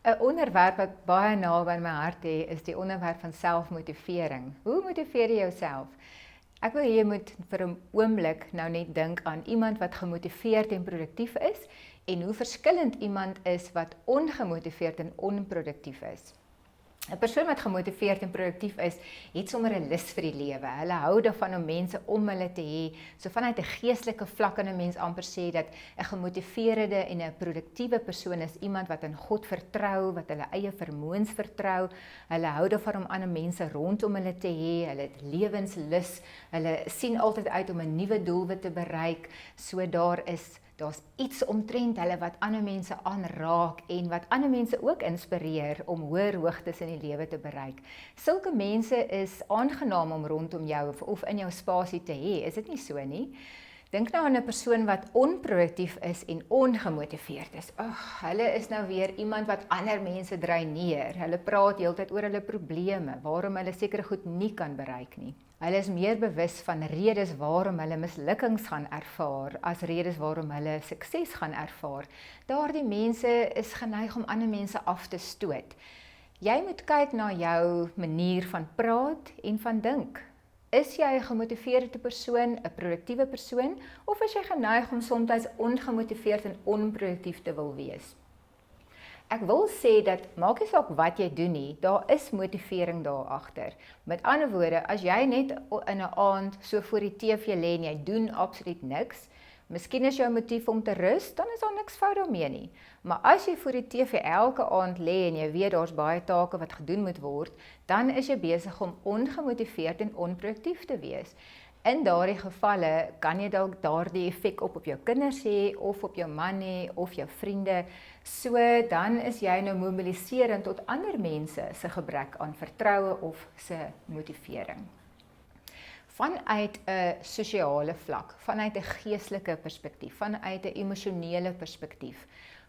'n Onderwerp wat baie naby aan my hart is die onderwerp van selfmotivering. Hoe motiveer jy jouself? Ek wil jy moet vir 'n oomblik nou net dink aan iemand wat gemotiveerd en produktief is en hoe verskillend iemand is wat ongemotiveerd en onproduktief is. 'n Persoon wat gemotiveerd en produktief is, het sommer 'n lus vir die lewe. Hulle hou daarvan om mense om hulle te hê. So vanuit 'n geestelike vlak kan 'n mens amper sê dat 'n gemotiveerde en 'n produktiewe persoon is iemand wat in God vertrou, wat hulle eie vermoëns vertrou. Hulle hou daarvan om ander mense rondom hulle te hê. Hulle het lewenslus. Hulle sien altyd uit om 'n nuwe doelwit te bereik. So daar's iets omtrent hulle wat ander mense aanraak en wat ander mense ook inspireer om hoër hoogtes in die lewe te bereik. Sulke mense is aangenaam om rondom jou of in jou spasie te hê, is dit nie so nie? Dink nou aan 'n persoon wat onproduktief is en ongemotiveerd is. Hulle is nou weer iemand wat ander mense dreineer. Hulle praat heeltyd oor hulle probleme, waarom hulle sekere goed nie kan bereik nie. Hulle is meer bewus van redes waarom hulle mislukkings gaan ervaar as redes waarom hulle sukses gaan ervaar. Daardie mense is geneig om ander mense af te stoot. Jy moet kyk na jou manier van praat en van dink. Is jy 'n gemotiveerde persoon, 'n produktiewe persoon, of is jy geneig om soms ongemotiveerd en onproduktief te wil wees? Ek wil sê dat, maak nie saak wat jy doen nie, daar is motivering daar agter. Met ander woorde, as jy net in 'n aand so voor die TV lê en jy doen absoluut niks, miskien is jou motief om te rus, dan is daar niks fout daarmee nie. Maar as jy voor die TV elke aand lê en jy weet daar's baie take wat gedoen moet word, dan is jy besig om ongemotiveerd en onproduktief te wees. In daardie gevalle kan jy dalk daardie effek op jou kinders hê, of op jou man hê, of jou vriende. So dan is jy nou mobiliserend tot ander mense se gebrek aan vertroue of se motivering. Vanuit 'n sosiale vlak, vanuit 'n geestelike perspektief, vanuit 'n emosionele perspektief,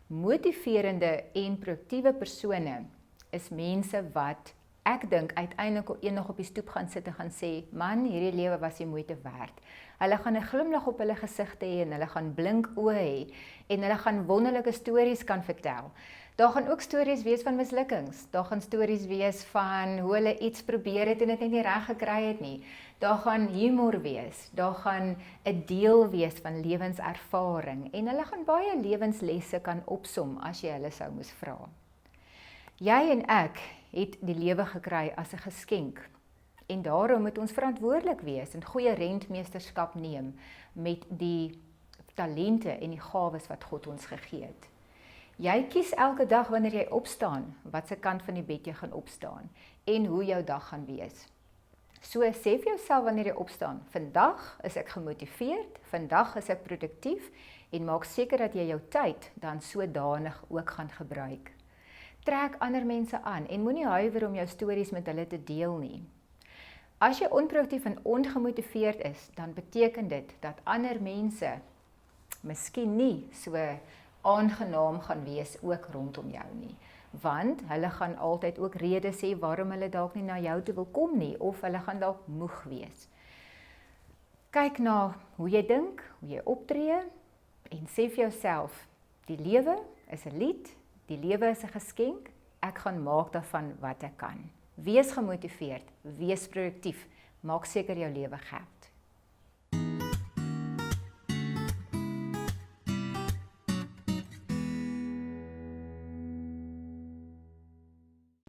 motiverende en produktiewe persone is mense wat ek dink uiteindelik eendag op die stoep gaan sit en gaan sê, man, hierdie lewe was die moeite werd. Hulle gaan 'n glimlag op hulle gesigte hê en hulle gaan blink oë hê en hulle gaan wonderlike stories kan vertel. Daar gaan ook stories wees van mislukkings. Daar gaan stories wees van hoe hulle iets probeer het en dit net nie reg gekry het nie. Daar gaan humor wees. Daar gaan 'n deel wees van lewenservaring en hulle gaan baie lewenslesse kan opsom as jy hulle sou moes vra. Jy en ek het die lewe gekry as 'n geskenk en daarom moet ons verantwoordelik wees en goeie rentmeesterskap neem met die talente en die gawes wat God ons gegee het. Jy kies elke dag wanneer jy opstaan, wat se kant van die bed jy gaan opstaan en hoe jou dag gaan wees. So sê vir jouself wanneer jy opstaan, vandag is ek gemotiveerd, vandag is ek produktief en maak seker dat jy jou tyd dan sodanig ook gaan gebruik. Trek ander mense aan en moenie huiwer om jou stories met hulle te deel nie. As jy onproduktief en ongemotiveerd is, dan beteken dit dat ander mense miskien nie so aangenaam gaan wees ook rondom jou nie. Want hulle gaan altyd ook redes sê waarom hulle dalk nie na jou toe wil kom nie, of hulle gaan dalk moeg wees. Kyk na hoe jy dink, hoe jy optree en sê vir jouself, die lewe is 'n lied, die lewe is 'n geskenk, ek gaan maak daarvan wat ek kan. Wees gemotiveerd, wees produktief, maak seker jou lewe geld.